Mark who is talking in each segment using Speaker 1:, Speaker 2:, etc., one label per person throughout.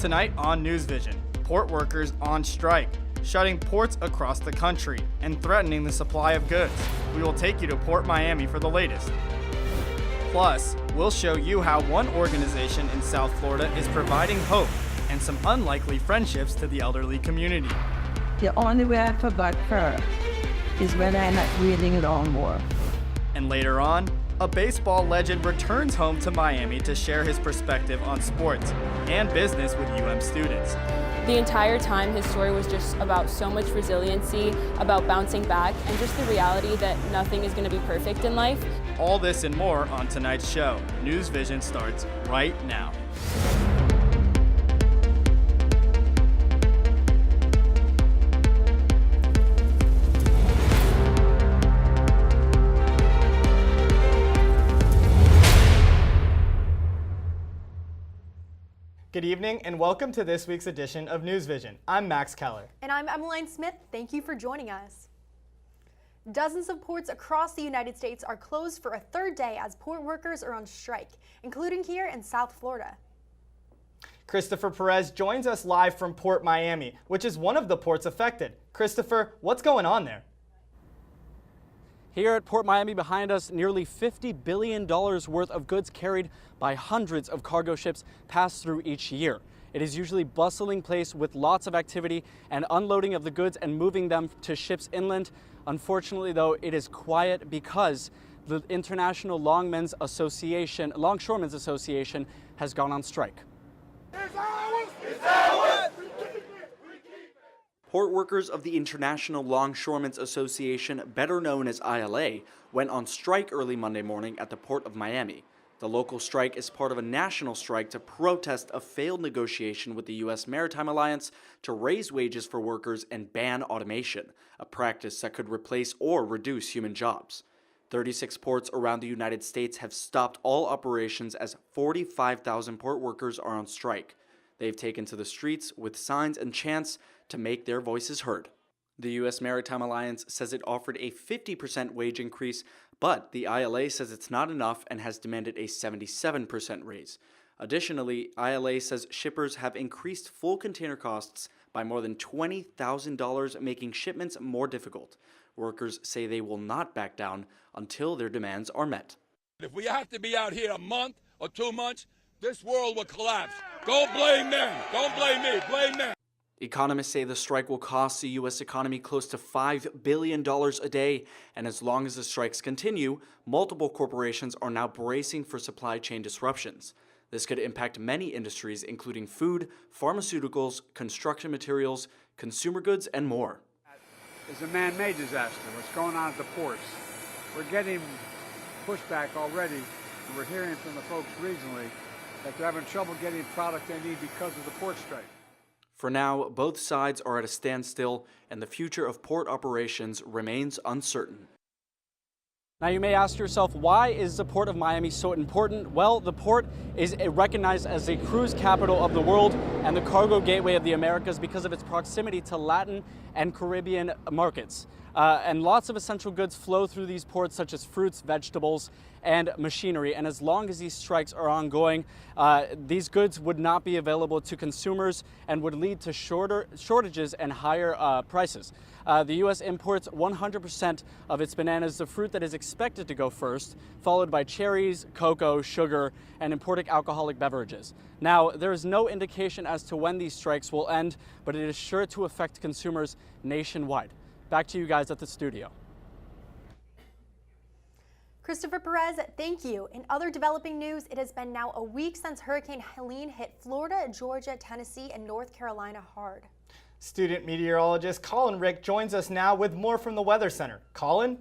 Speaker 1: Tonight on NewsVision, port workers on strike, shutting ports across the country and threatening the supply of goods. We will take you to Port Miami for the latest. Plus, we'll show you how one organization in South Florida is providing hope and some unlikely friendships to the elderly community.
Speaker 2: The only way I forgot her is when I'm not reading lawnmower.
Speaker 1: And later on, a baseball legend returns home to Miami to share his perspective on sports and business with UM students.
Speaker 3: The entire time, his story was just about so much resiliency, about bouncing back, and just the reality that nothing is going to be perfect in life.
Speaker 1: All this and more on tonight's show. NewsVision starts right now. Good evening and welcome to this week's edition of NewsVision. I'm Max Keller.
Speaker 4: And I'm Emmeline Smith. Thank you for joining us. Dozens of ports across the United States are closed for a third day as port workers are on strike, including here in South Florida.
Speaker 1: Christopher Perez joins us live from Port Miami, which is one of the ports affected. Christopher, what's going on there?
Speaker 5: Here at Port Miami behind us, nearly $50 billion worth of goods carried by hundreds of cargo ships pass through each year. It is usually a bustling place with lots of activity and unloading of the goods and moving them to ships inland. Unfortunately, though, it is quiet because the International Longshoremen's Association has gone on strike.
Speaker 6: It's ours! It's ours!
Speaker 5: Port workers of the International Longshoremen's Association, better known as ILA, went on strike early Monday morning at the Port of Miami. The local strike is part of a national strike to protest a failed negotiation with the U.S. Maritime Alliance to raise wages for workers and ban automation, a practice that could replace or reduce human jobs. 36 ports around the United States have stopped all operations as 45,000 port workers are on strike. They've taken to the streets with signs and chants to make their voices heard. The U.S. Maritime Alliance says it offered a 50% wage increase, but the ILA says it's not enough and has demanded a 77% raise. Additionally, ILA says shippers have increased full container costs by more than $20,000, making shipments more difficult. Workers say they will not back down until their demands are met.
Speaker 6: If we have to be out here a month or 2 months, this world will collapse. Don't blame them. Don't blame me. Blame them.
Speaker 5: Economists say the strike will cost the U.S. economy close to $5 billion a day, and as long as the strikes continue, multiple corporations are now bracing for supply chain disruptions. This could impact many industries, including food, pharmaceuticals, construction materials, consumer goods, and more.
Speaker 7: It's a man-made disaster, what's going on at the ports. We're getting pushback already, and we're hearing from the folks regionally that they're having trouble getting product they need because of the port strike.
Speaker 5: For now, both sides are at a standstill, and the future of port operations remains uncertain. Now you may ask yourself, why is the Port of Miami so important? Well, the port is recognized as the cruise capital of the world and the cargo gateway of the Americas because of its proximity to Latin and Caribbean markets. And lots of essential goods flow through these ports, such as fruits, vegetables, and machinery. And as long as these strikes are ongoing, these goods would not be available to consumers and would lead to shortages and higher prices. The U.S. imports 100% of its bananas, the fruit that is expected to go first, followed by cherries, cocoa, sugar, and imported alcoholic beverages. Now, there is no indication as to when these strikes will end, but it is sure to affect consumers nationwide. Back to you guys at the studio.
Speaker 4: Christopher Perez, thank you. In other developing news, it has been now a week since Hurricane Helen hit Florida, Georgia, Tennessee, and North Carolina hard.
Speaker 1: Student meteorologist Colin Rick joins us now with more from the Weather Center. Colin?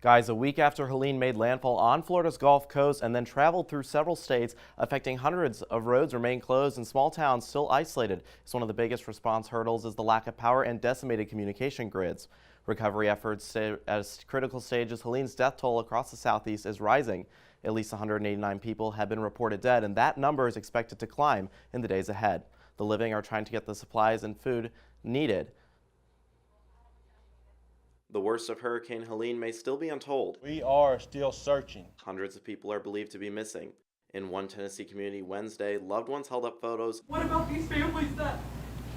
Speaker 8: Guys, a week after Helene made landfall on Florida's Gulf Coast and then traveled through several states, affecting hundreds of roads remain closed and small towns still isolated. It's one of the biggest response hurdles is the lack of power and decimated communication grids. Recovery efforts stay at critical stages. Helene's death toll across the southeast is rising. At least 189 people have been reported dead, and that number is expected to climb in the days ahead. The living are trying to get the supplies and food needed. The worst of Hurricane Helene may still be untold.
Speaker 9: We are still searching.
Speaker 8: Hundreds of people are believed to be missing. In one Tennessee community Wednesday, loved ones held up photos.
Speaker 9: What about these families that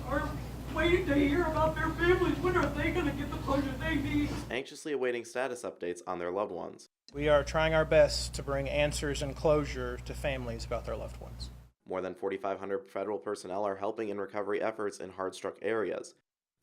Speaker 9: are waiting to hear about their families? When are they going to get the closure they need?
Speaker 8: Anxiously awaiting status updates on their loved ones.
Speaker 10: We are trying our best to bring answers and closure to families about their loved ones.
Speaker 8: More than 4,500 federal personnel are helping in recovery efforts in hard-struck areas.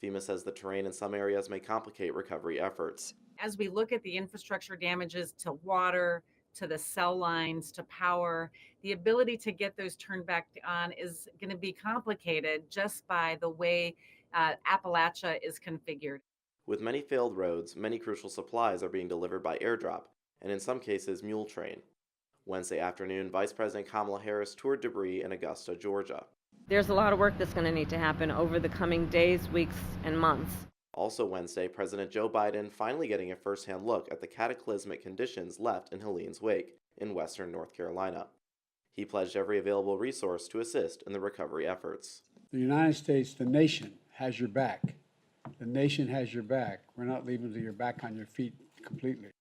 Speaker 8: FEMA says the terrain in some areas may complicate recovery efforts.
Speaker 11: As we look at the infrastructure damages to water, to the cell lines, to power, the ability to get those turned back on is going to be complicated just by the way Appalachia is configured.
Speaker 8: With many failed roads, many crucial supplies are being delivered by airdrop, and in some cases, mule train. Wednesday afternoon, Vice President Kamala Harris toured debris in Augusta, Georgia.
Speaker 12: There's a lot of work that's going to need to happen over the coming days, weeks, and months.
Speaker 8: Also Wednesday, President Joe Biden finally getting a first-hand look at the cataclysmic conditions left in Helene's wake in western North Carolina. He pledged every available resource to assist in the recovery efforts.
Speaker 7: The United States, the nation, has your back. The nation has your back. We're not leaving till you're back on your feet completely.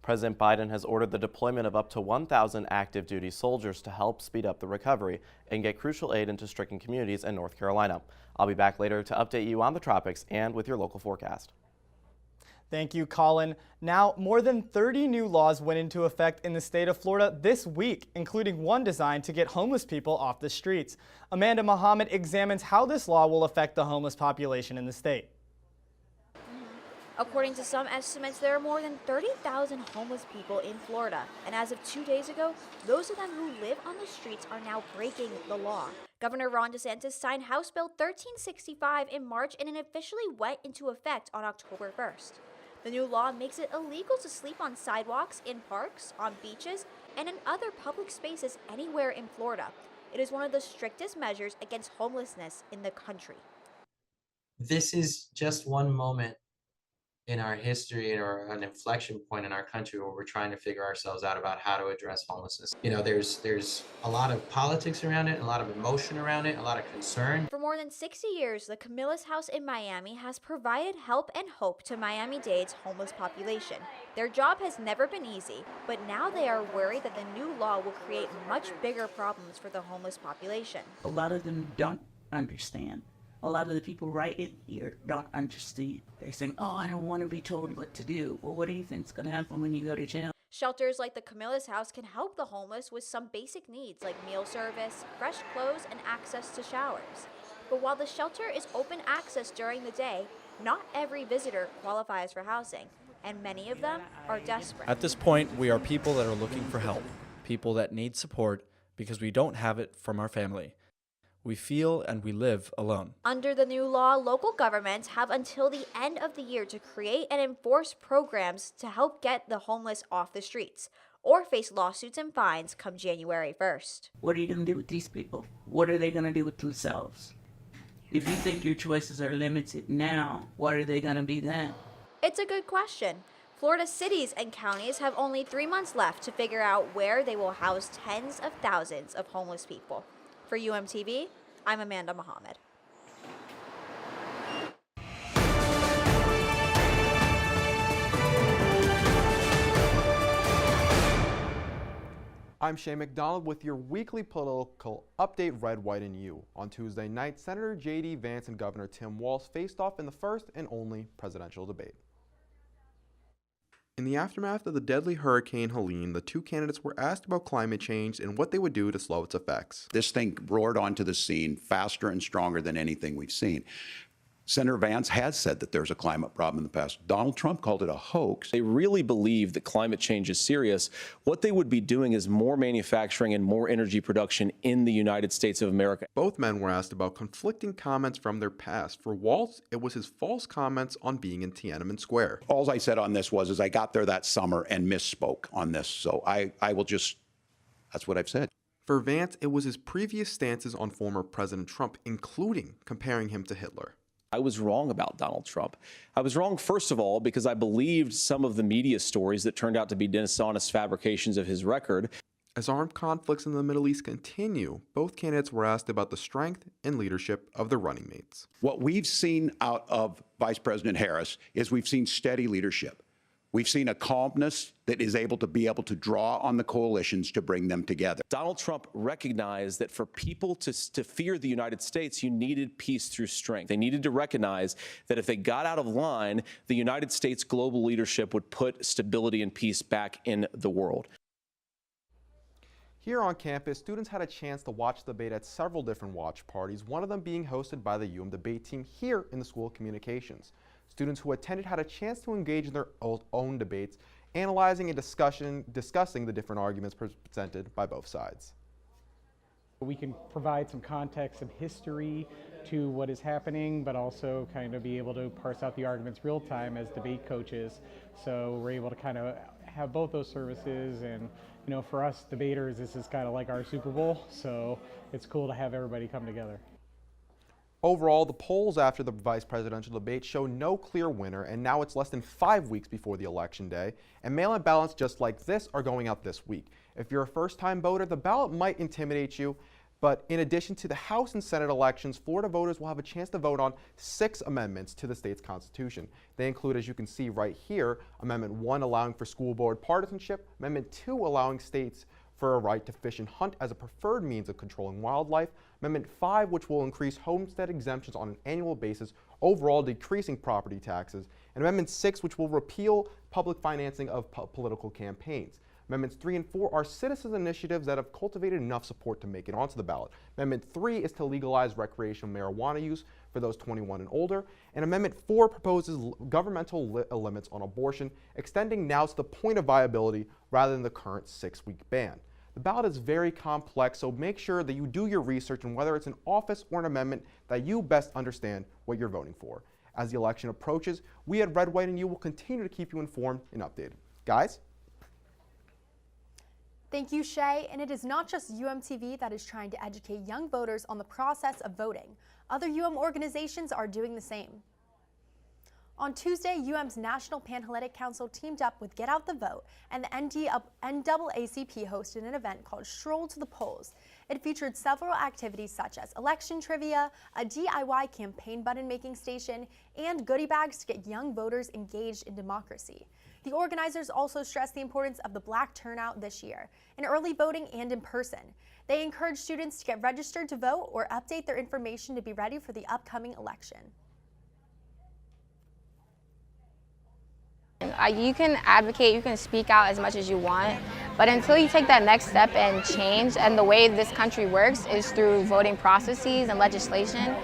Speaker 8: President Biden has ordered the deployment of up to 1,000 active duty soldiers to help speed up the recovery and get crucial aid into stricken communities in North Carolina. I'll be back later to update you on the tropics and with your local forecast.
Speaker 1: Thank you, Colin. Now, more than 30 new laws went into effect in the state of Florida this week, including one designed to get homeless people off the streets. Amanda Muhammad examines how this law will affect the homeless population in the state.
Speaker 13: According to some estimates, there are more than 30,000 homeless people in Florida. And as of 2 days ago, those of them who live on the streets are now breaking the law. Governor Ron DeSantis signed House Bill 1365 in March, and it officially went into effect on October 1st. The new law makes it illegal to sleep on sidewalks, in parks, on beaches, and in other public spaces anywhere in Florida. It is one of the strictest measures against homelessness in the country.
Speaker 14: This is just one moment in our history or an inflection point in our country where we're trying to figure ourselves out about how to address homelessness. You know, there's a lot of politics around it, a lot of emotion around it, a lot of concern.
Speaker 13: For more than 60 years, the Camillus House in Miami has provided help and hope to Miami-Dade's homeless population. Their job has never been easy, but now they are worried that the new law will create much bigger problems for the homeless population.
Speaker 2: A lot of them don't understand. A lot of the people right in here don't understand. They're saying, oh, I don't want to be told what to do. Well, what do you think's going to happen when you go to jail?
Speaker 13: Shelters like the Camillus House can help the homeless with some basic needs like meal service, fresh clothes, and access to showers. But while the shelter is open access during the day, not every visitor qualifies for housing, and many of them are desperate.
Speaker 5: At this point, we are people that are looking for help, people that need support because we don't have it from our family. We feel and we live alone.
Speaker 13: Under the new law, local governments have until the end of the year to create and enforce programs to help get the homeless off the streets, or face lawsuits and fines come January 1st.
Speaker 2: What are you going to do with these people? What are they going to do with themselves? If you think your choices are limited now, what are they going to be then?
Speaker 13: It's a good question. Florida cities and counties have only 3 months left to figure out where they will house tens of thousands of homeless people. For UMTV, I'm Amanda Muhammad.
Speaker 15: I'm Shay McDonald with your weekly political update, Red, White, and You. On Tuesday night, Senator J.D. Vance and Governor Tim Walz faced off in the first and only presidential debate. In the aftermath of the deadly Hurricane Helene, the two candidates were asked about climate change and what they would do to slow its effects.
Speaker 16: This thing roared onto the scene faster and stronger than anything we've seen. Senator Vance has said that there's a climate problem in the past. Donald Trump called it a hoax.
Speaker 17: They really believe that climate change is serious. What they would be doing is more manufacturing and more energy production in the United States of America.
Speaker 15: Both men were asked about conflicting comments from their past. For Walz, it was his false comments on being in Tiananmen Square.
Speaker 16: All I said on this was I got there that summer and misspoke on this. So I will just, that's what I've said.
Speaker 15: For Vance, it was his previous stances on former President Trump, including comparing him to Hitler.
Speaker 17: I was wrong about Donald Trump. I was wrong, first of all, because I believed some of the media stories that turned out to be dishonest fabrications of his record.
Speaker 15: As armed conflicts in the Middle East continue, both candidates were asked about the strength and leadership of their running mates.
Speaker 16: What we've seen out of Vice President Harris is we've seen steady leadership. We've seen a calmness that is able to draw on the coalitions to bring them together.
Speaker 17: Donald Trump recognized that for people to fear the United States, you needed peace through strength. They needed to recognize that if they got out of line, the United States global leadership would put stability and peace back in the world.
Speaker 15: Here on campus, students had a chance to watch the debate at several different watch parties, one of them being hosted by the UM debate team here in the School of Communications. Students who attended had a chance to engage in their own debates, analyzing and discussing the different arguments presented by both sides.
Speaker 18: We can provide some context and history to what is happening, but also kind of be able to parse out the arguments real time as debate coaches. So we're able to kind of have both those services, and you know, for us debaters, this is kind of like our Super Bowl, so it's cool to have everybody come together.
Speaker 15: Overall, the polls after the vice presidential debate show no clear winner, and now it's less than 5 weeks before the election day, and mail-in ballots just like this are going out this week. If you're a first-time voter, the ballot might intimidate you, but in addition to the House and Senate elections, Florida voters will have a chance to vote on 6 amendments to the state's constitution. They include, as you can see right here, Amendment 1 allowing for school board partisanship, Amendment 2 allowing states for a right to fish and hunt as a preferred means of controlling wildlife, Amendment 5, which will increase homestead exemptions on an annual basis, overall decreasing property taxes, and Amendment 6, which will repeal public financing of political campaigns. Amendments 3 and 4 are citizens' initiatives that have cultivated enough support to make it onto the ballot. Amendment 3 is to legalize recreational marijuana use for those 21 and older, and Amendment 4 proposes governmental limits on abortion, extending now to the point of viability rather than the current 6-week ban. The ballot is very complex, so make sure that you do your research on whether it's an office or an amendment that you best understand what you're voting for. As the election approaches, we at Red, White, and You will continue to keep you informed and updated. Guys?
Speaker 4: Thank you, Shay. And it is not just UMTV that is trying to educate young voters on the process of voting. Other UM organizations are doing the same. On Tuesday, UM's National Panhellenic Council teamed up with Get Out the Vote, and the NAACP hosted an event called Stroll to the Polls. It featured several activities such as election trivia, a DIY campaign button making station, and goodie bags to get young voters engaged in democracy. The organizers also stressed the importance of the Black turnout this year, in early voting and in person. They encouraged students to get registered to vote or update their information to be ready for the upcoming election.
Speaker 19: You can advocate, you can speak out as much as you want, but until you take that next step and change, and the way this country works is through voting processes and legislation,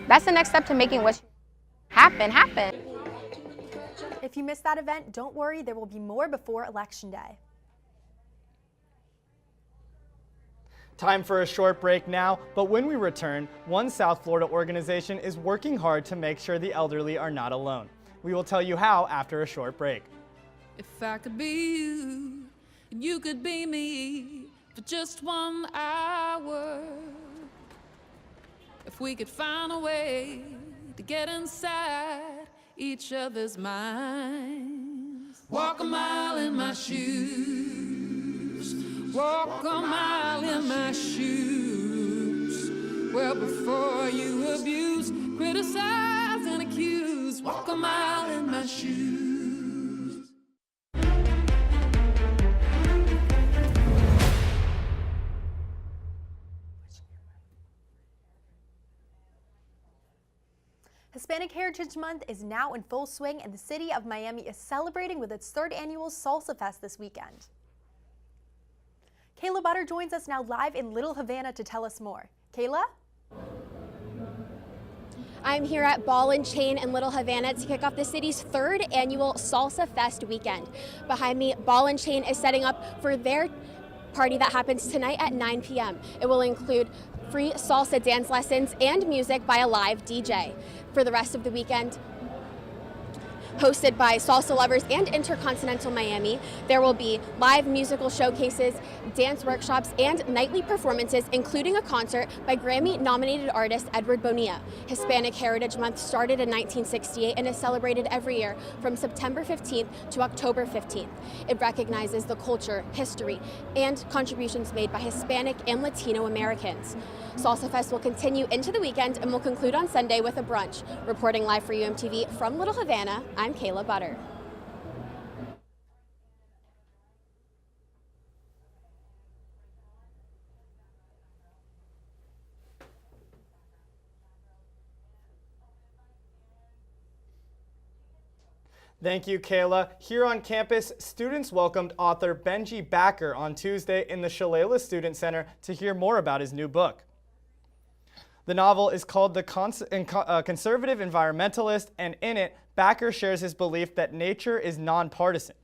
Speaker 19: that's the next step to making what happen.
Speaker 4: If you missed that event, don't worry, there will be more before Election Day.
Speaker 1: Time for a short break now, but when we return, one South Florida organization is working hard to make sure the elderly are not alone. We will tell you how after a short break.
Speaker 20: If I could be you, and you could be me for just 1 hour. If we could find a way to get inside each other's minds. Walk a mile in my shoes. Walk a mile in my shoes. Well, before you abuse, criticize, and accuse, walk a mile in my shoes.
Speaker 4: Hispanic Heritage Month is now in full swing, and the city of Miami is celebrating with its 3rd annual Salsa Fest this weekend. Kayla Butter joins us now live in Little Havana to tell us more. Kayla?
Speaker 21: I'm here at Ball and Chain in Little Havana to kick off the city's 3rd annual Salsa Fest weekend. Behind me, Ball and Chain is setting up for their party that happens tonight at 9 p.m. It will include free salsa dance lessons and music by a live DJ. For the rest of the weekend, hosted by salsa lovers and Intercontinental Miami, there will be live musical showcases, dance workshops, and nightly performances, including a concert by Grammy-nominated artist Edward Bonilla. Hispanic Heritage Month started in 1968 and is celebrated every year from September 15th to October 15th. It recognizes the culture, history, and contributions made by Hispanic and Latino Americans. Salsa Fest will continue into the weekend and will conclude on Sunday with a brunch. Reporting live for UMTV from Little Havana, I'm Kayla Butter.
Speaker 1: Thank you, Kayla. Here on campus, students welcomed author Benji Backer on Tuesday in the Shalala Student Center to hear more about his new book. The novel is called The Conservative Environmentalist, and in it, Backer shares his belief that nature is nonpartisan.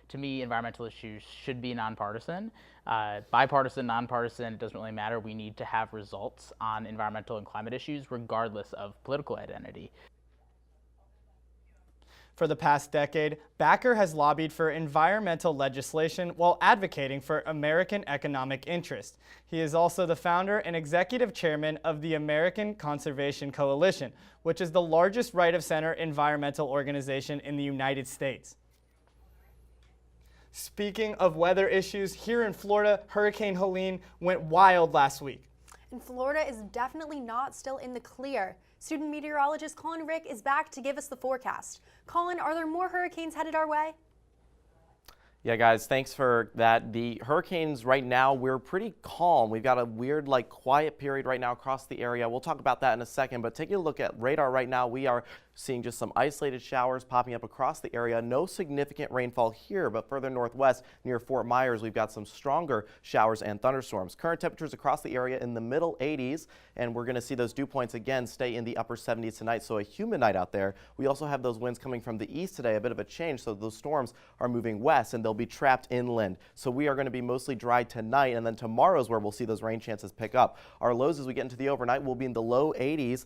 Speaker 3: To me, environmental issues should be nonpartisan. Bipartisan, nonpartisan, it doesn't really matter. We need to have results on environmental and climate issues regardless of political identity.
Speaker 1: For the past decade, Backer has lobbied for environmental legislation while advocating for American economic interest. He is also the founder and executive chairman of the American Conservation Coalition, which is the largest right-of-center environmental organization in the United States. Speaking of weather issues, here in Florida, Hurricane Helene went wild last week.
Speaker 4: And Florida is definitely not still in the clear. Student meteorologist Colin Rick is back to give us the forecast. Colin, are there more hurricanes headed our way?
Speaker 8: Yeah, guys, thanks for that. The hurricanes right now, we're pretty calm. We've got a weird, quiet period right now across the area. We'll talk about that in a second, but taking a look at radar right now, we are seeing just some isolated showers popping up across the area. No significant rainfall here, but further northwest near Fort Myers, we've got some stronger showers and thunderstorms. Current temperatures across the area in the middle 80s, and we're going to see those dew points again stay in the upper 70s tonight, so a humid night out there. We also have those winds coming from the east today, a bit of a change, so those storms are moving west, and they'll be trapped inland. So we are going to be mostly dry tonight, and then tomorrow's where we'll see those rain chances pick up. Our lows as we get into the overnight will be in the low 80s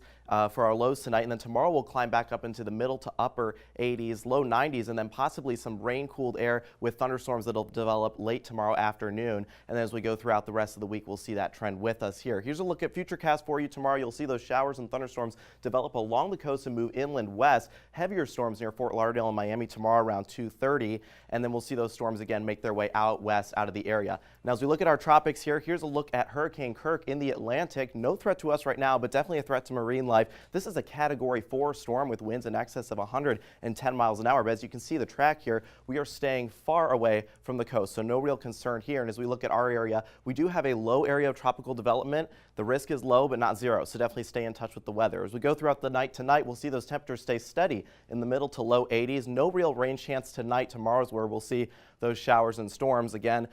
Speaker 8: for our lows tonight, and then tomorrow we'll climb back up into the middle to upper 80s, low 90s, and then possibly some rain-cooled air with thunderstorms that'll develop late tomorrow afternoon. And then as we go throughout the rest of the week, we'll see that trend with us here. Here's a look at Futurecast for you tomorrow. You'll see those showers and thunderstorms develop along the coast and move inland west. Heavier storms near Fort Lauderdale and Miami tomorrow around 2:30, and then we'll see those storms again make their way out west out of the area. Now, as we look at our tropics here, here's a look at Hurricane Kirk in the Atlantic. No threat to us right now, but definitely a threat to marine life. This is a Category 4 storm with winds in excess of 110 miles an hour. But as you can see the track here, we are staying far away from the coast, so no real concern here. And as we look at our area, we do have a low area of tropical development. The risk is low, but not zero, so definitely stay in touch with the weather. As we go throughout the night tonight, we'll see those temperatures stay steady in the middle to low 80s. No real rain chance tonight. Tomorrow's where we'll see those showers and storms again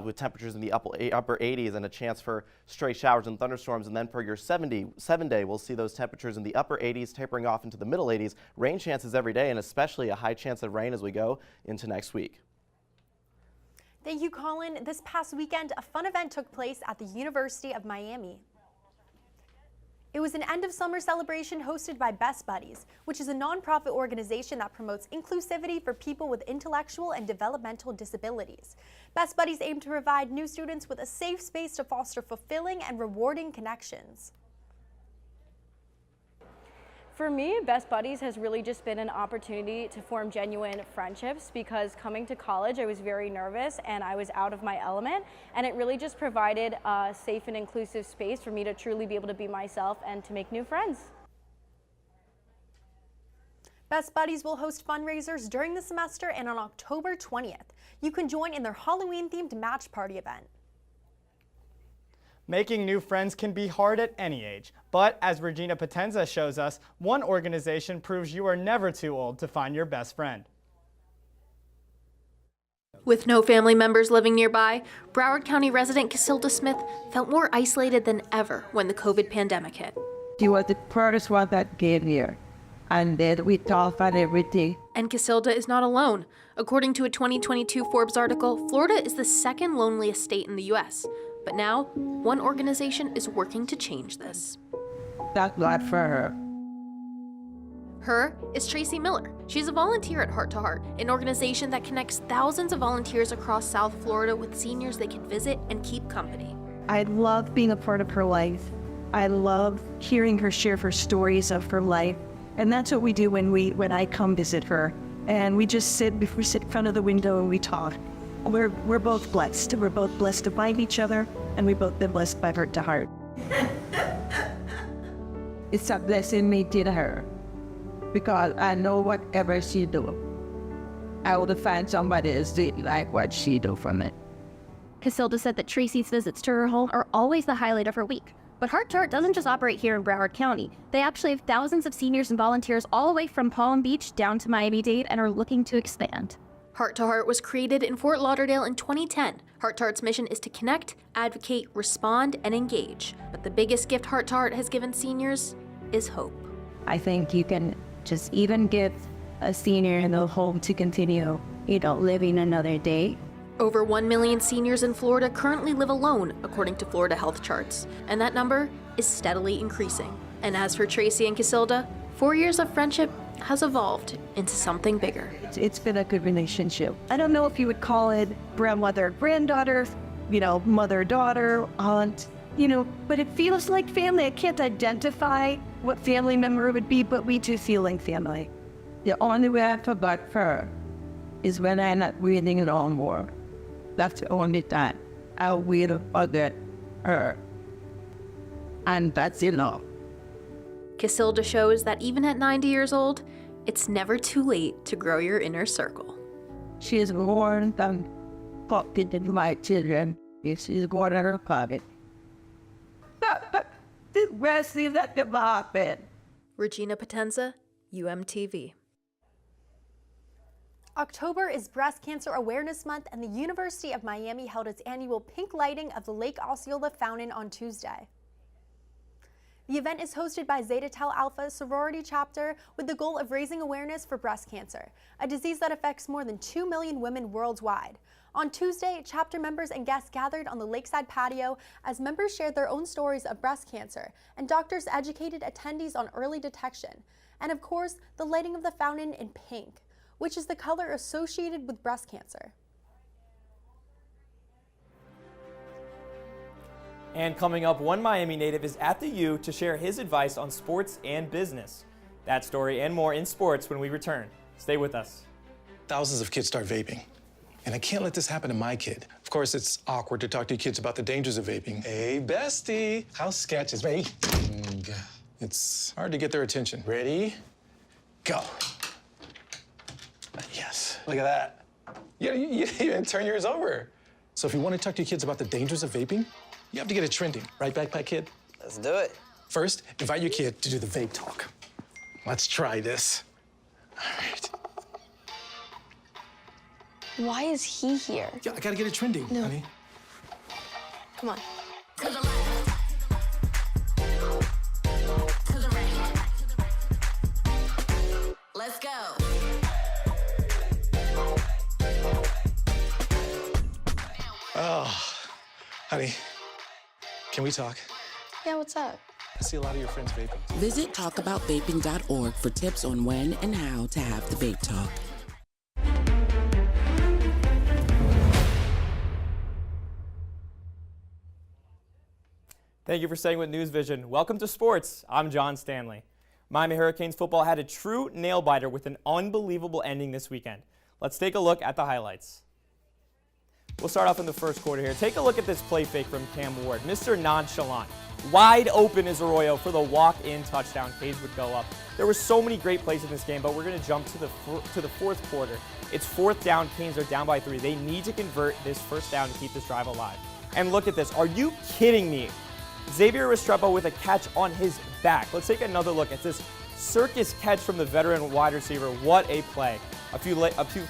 Speaker 8: with temperatures in the upper 80s and a chance for stray showers and thunderstorms. And then for your 7-day, we'll see those temperatures in the upper 80s tapering off into the middle 80s. Rain chances every day, and especially a high chance of rain as we go into next week.
Speaker 4: Thank you, Colin. This past weekend, a fun event took place at the University of Miami. It was an end-of-summer celebration hosted by Best Buddies, which is a nonprofit organization that promotes inclusivity for people with intellectual and developmental disabilities. Best Buddies aim to provide new students with a safe space to foster fulfilling and rewarding connections.
Speaker 22: For me, Best Buddies has really just been an opportunity to form genuine friendships, because coming to college I was very nervous and I was out of my element, and it really just provided a safe and inclusive space for me to truly be able to be myself and to make new friends.
Speaker 4: Best Buddies will host fundraisers during the semester and on October 20th. You can join in their Halloween-themed match party event.
Speaker 1: Making new friends can be hard at any age, but as Regina Potenza shows us, one organization proves you are never too old to find your best friend.
Speaker 23: With no family members living nearby, Broward County resident Casilda Smith felt more isolated than ever when the COVID pandemic hit.
Speaker 24: She was the first one that came here, and then we talked about everything.
Speaker 23: And Casilda is not alone. According to a 2022 Forbes article, Florida is the second loneliest state in the U.S., but now, one organization is working to change this.
Speaker 24: Thank God for her.
Speaker 23: Her is Tracy Miller. She's a volunteer at Heart to Heart, an organization that connects thousands of volunteers across South Florida with seniors they can visit and keep company.
Speaker 25: I love being a part of her life. I love hearing her share her stories of her life. And that's what we do when I come visit her. And we just sit in front of the window and we talk. We're both blessed. We're both blessed to find each other, and we've both been blessed by Heart to Heart.
Speaker 24: It's a blessing me to her, because I know whatever she do, I will find somebody else doing like what she do for me.
Speaker 21: Casilda said that Tracy's visits to her home are always the highlight of her week.
Speaker 6: But Heart to Heart doesn't just operate here in Broward County. They actually have thousands of seniors and volunteers all the way from Palm Beach down to Miami-Dade and are looking to expand.
Speaker 23: Heart to Heart was created in Fort Lauderdale in 2010. Heart to Heart's mission is to connect, advocate, respond, and engage. But the biggest gift Heart to Heart has given seniors is hope.
Speaker 24: I think you can just even give a senior the hope to continue, living another day.
Speaker 23: Over 1 million seniors in Florida currently live alone, according to Florida Health Charts, and that number is steadily increasing. And as for Tracy and Casilda, 4 years of friendship has evolved into something bigger.
Speaker 24: It's been a good relationship. I don't know if you would call it grandmother, granddaughter, mother, daughter, aunt, but it feels like family. I can't identify what family member it would be, but we do feel like family. The only way I forgot her is when I'm not breathing it on more. That's the only time I will forget her. And that's enough.
Speaker 23: Casilda shows that even at 90 years old, it's never too late to grow your inner circle.
Speaker 24: She is more than popped into my children. She's going to her pocket. The rest is at the happen.
Speaker 23: Regina Potenza, UMTV.
Speaker 4: October is Breast Cancer Awareness Month, and the University of Miami held its annual pink lighting of the Lake Osceola Fountain on Tuesday. The event is hosted by Zeta Tau Alpha sorority chapter with the goal of raising awareness for breast cancer, a disease that affects more than 2 million women worldwide. On Tuesday, chapter members and guests gathered on the lakeside patio as members shared their own stories of breast cancer, and doctors educated attendees on early detection. And of course, the lighting of the fountain in pink, which is the color associated with breast cancer.
Speaker 9: And coming up, one Miami native is at the U to share his advice on sports and business. That story and more in sports when we return. Stay with us.
Speaker 10: Thousands of kids start vaping, and I can't let this happen to my kid. Of course, it's awkward to talk to your kids about the dangers of vaping. Hey, bestie, how sketch is vaping? It's hard to get their attention. Ready? Go. Yes, look at that. You didn't even turn yours over. So if you want to talk to your kids about the dangers of vaping, you have to get it trending. Right, Backpack Kid?
Speaker 11: Let's do it.
Speaker 10: First, invite your kid to do the vape talk. Let's try this. All right.
Speaker 11: Why is he here?
Speaker 10: Yeah, I gotta get it trending, honey.
Speaker 11: Come on.
Speaker 20: To the left. To the right. Let's go.
Speaker 10: Oh, honey, can we talk?
Speaker 11: Yeah, what's up?
Speaker 10: I see a lot of your friends vaping.
Speaker 12: Visit talkaboutvaping.org for tips on when and how to have the vape talk.
Speaker 9: Thank you for staying with NewsVision. Welcome to sports. I'm John Stanley. Miami Hurricanes football had a true nail-biter with an unbelievable ending this weekend. Let's take a look at the highlights. We'll start off in the first quarter here. Take a look at this play fake from Cam Ward. Mr. Nonchalant. Wide open is Arroyo for the walk-in touchdown. Canes would go up. There were so many great plays in this game, but we're going to jump to the fourth quarter. It's fourth down. Canes are down by 3. They need to convert this first down to keep this drive alive. And look at this. Are you kidding me? Xavier Restrepo with a catch on his back. Let's take another look at this circus catch from the veteran wide receiver. What a play. A few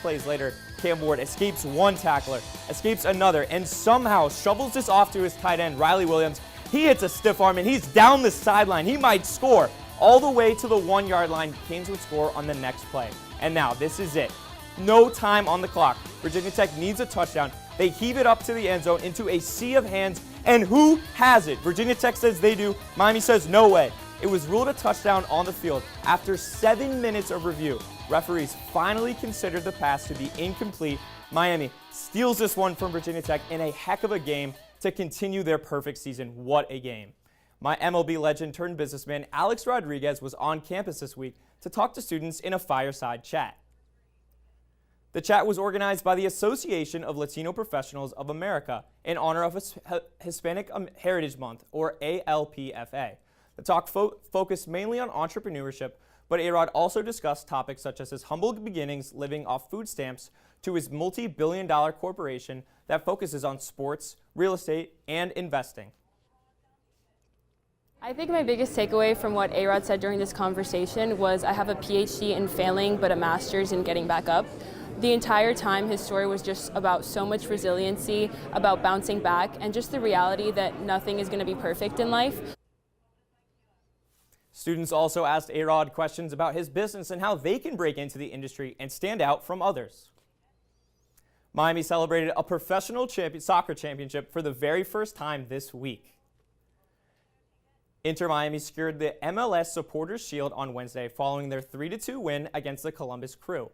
Speaker 9: plays later, Cam Ward escapes one tackler, escapes another, and somehow shovels this off to his tight end, Riley Williams. He hits a stiff arm, and he's down the sideline. He might score all the way to the 1-yard line. Canes would score on the next play. And now, this is it. No time on the clock. Virginia Tech needs a touchdown. They heave it up to the end zone into a sea of hands, and who has it? Virginia Tech says they do. Miami says no way. It was ruled a touchdown on the field. After 7 minutes of review, referees finally considered the pass to be incomplete. Miami steals this one from Virginia Tech in a heck of a game to continue their perfect season. What a game. My MLB legend turned businessman Alex Rodriguez was on campus this week to talk to students in a fireside chat. The chat was organized by the Association of Latino Professionals of America in honor of Hispanic Heritage Month, or ALPFA. The talk focused mainly on entrepreneurship, but A-Rod also discussed topics such as his humble beginnings living off food stamps to his multi-billion-dollar corporation that focuses on sports, real estate, and investing.
Speaker 2: I think my biggest takeaway from what A-Rod said during this conversation was I have a PhD in failing but a master's in getting back up. The entire time his story was just about so much resiliency, about bouncing back, and just the reality that nothing is going to be perfect in life.
Speaker 9: Students also asked A-Rod questions about his business and how they can break into the industry and stand out from others. Miami celebrated a professional soccer championship for the very first time this week. Inter Miami secured the MLS Supporters Shield on Wednesday following their 3-2 win against the Columbus Crew.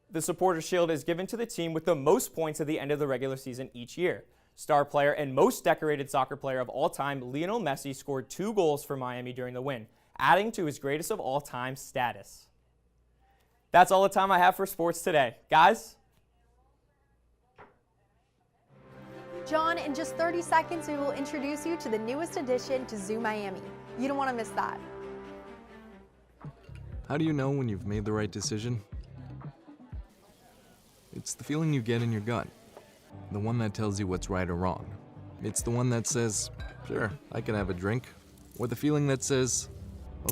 Speaker 9: The Supporters Shield is given to the team with the most points at the end of the regular season each year. Star player and most decorated soccer player of all time, Lionel Messi, scored 2 goals for Miami during the win, adding to his greatest of all time status. That's all the time I have for sports today. Guys?
Speaker 4: John, in just 30 seconds, we will introduce you to the newest addition to Zoo Miami. You don't want to miss that.
Speaker 5: How do you know when you've made the right decision? It's the feeling you get in your gut. The one that tells you what's right or wrong. It's the one that says, sure, I can have a drink. Or the feeling that says,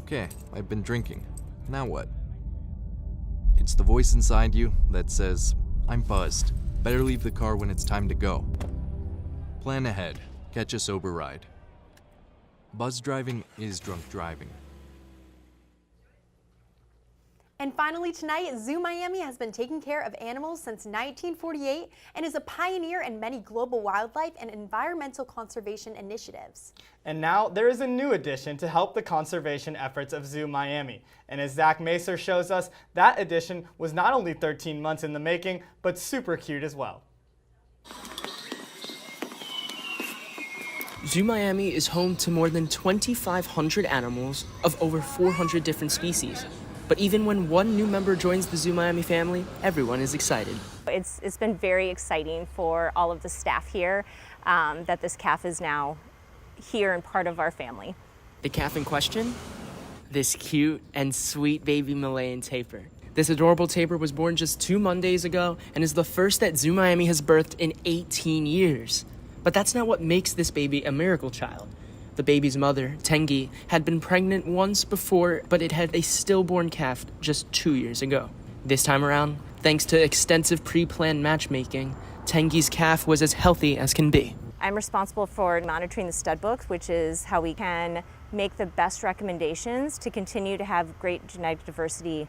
Speaker 5: okay, I've been drinking. Now what? It's the voice inside you that says, I'm buzzed. Better leave the car when it's time to go. Plan ahead. Catch a sober ride. Buzz driving is drunk driving.
Speaker 4: And finally tonight, Zoo Miami has been taking care of animals since 1948 and is a pioneer in many global wildlife and environmental conservation initiatives.
Speaker 1: And now there is a new addition to help the conservation efforts of Zoo Miami. And as Zach Macer shows us, that addition was not only 13 months in the making, but super cute as well.
Speaker 7: Zoo Miami is home to more than 2,500 animals of over 400 different species. But even when one new member joins the Zoo Miami family, everyone is excited.
Speaker 13: It's been very exciting for all of the staff here that this calf is now here and part of our family.
Speaker 7: The calf in question? This cute and sweet baby Malayan tapir. This adorable tapir was born just 2 Mondays ago and is the first that Zoo Miami has birthed in 18 years. But that's not what makes this baby a miracle child. The baby's mother, Tengi, had been pregnant once before, but it had a stillborn calf just 2 years ago. This time around, thanks to extensive pre-planned matchmaking, Tengi's calf was as healthy as can be.
Speaker 13: I'm responsible for monitoring the stud books, which is how we can make the best recommendations to continue to have great genetic diversity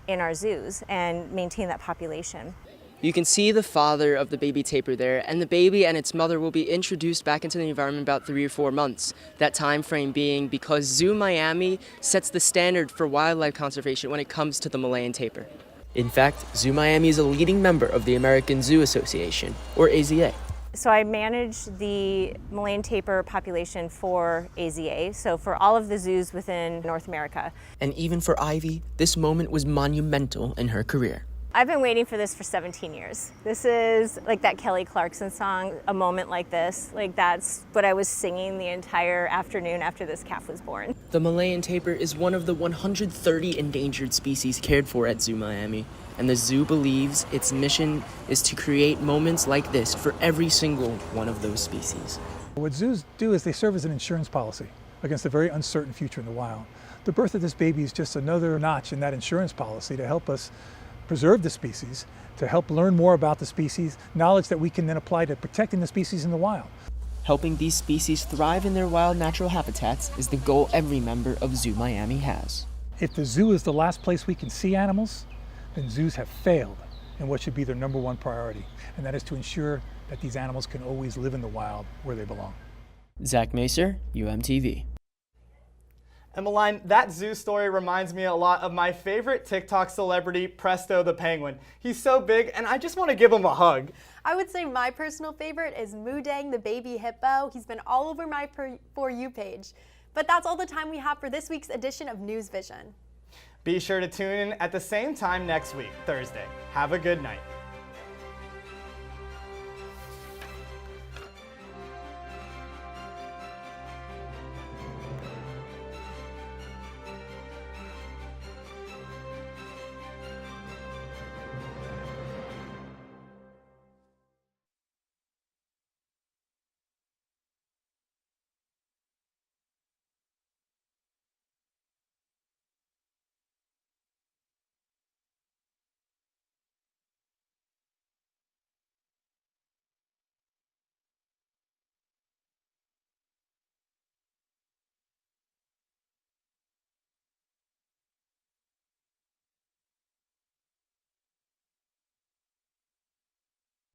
Speaker 13: in our zoos and maintain that population.
Speaker 7: You can see the father of the baby tapir there, and the baby and its mother will be introduced back into the environment about 3 or 4 months. That time frame being because Zoo Miami sets the standard for wildlife conservation when it comes to the Malayan tapir. In fact, Zoo Miami is a leading member of the American Zoo Association, or AZA.
Speaker 13: So I manage the Malayan tapir population for AZA, so for all of the zoos within North America.
Speaker 7: And even for Ivy, this moment was monumental in her career.
Speaker 13: I've been waiting for this for 17 years. This is like that Kelly Clarkson song, A Moment Like This. Like that's what I was singing the entire afternoon after this calf was born.
Speaker 7: The Malayan tapir is one of the 130 endangered species cared for at Zoo Miami, and the zoo believes its mission is to create moments like this for every single one of those species.
Speaker 14: What zoos do is they serve as an insurance policy against a very uncertain future in the wild. The birth of this baby is just another notch in that insurance policy to help us preserve the species, to help learn more about the species, knowledge that we can then apply to protecting the species in the wild.
Speaker 7: Helping these species thrive in their wild natural habitats is the goal every member of Zoo Miami has.
Speaker 14: If the zoo is the last place we can see animals, then zoos have failed in what should be their #1 priority, and that is to ensure that these animals can always live in the wild where they belong.
Speaker 7: Zach Macer, UMTV.
Speaker 1: Emmeline, that zoo story reminds me a lot of my favorite TikTok celebrity, Presto the Penguin. He's so big, and I just want to give him a hug.
Speaker 4: I would say my personal favorite is Moodang the baby hippo. He's been all over my For You page. But that's all the time we have for this week's edition of NewsVision.
Speaker 1: Be sure to tune in at the same time next week, Thursday. Have a good night.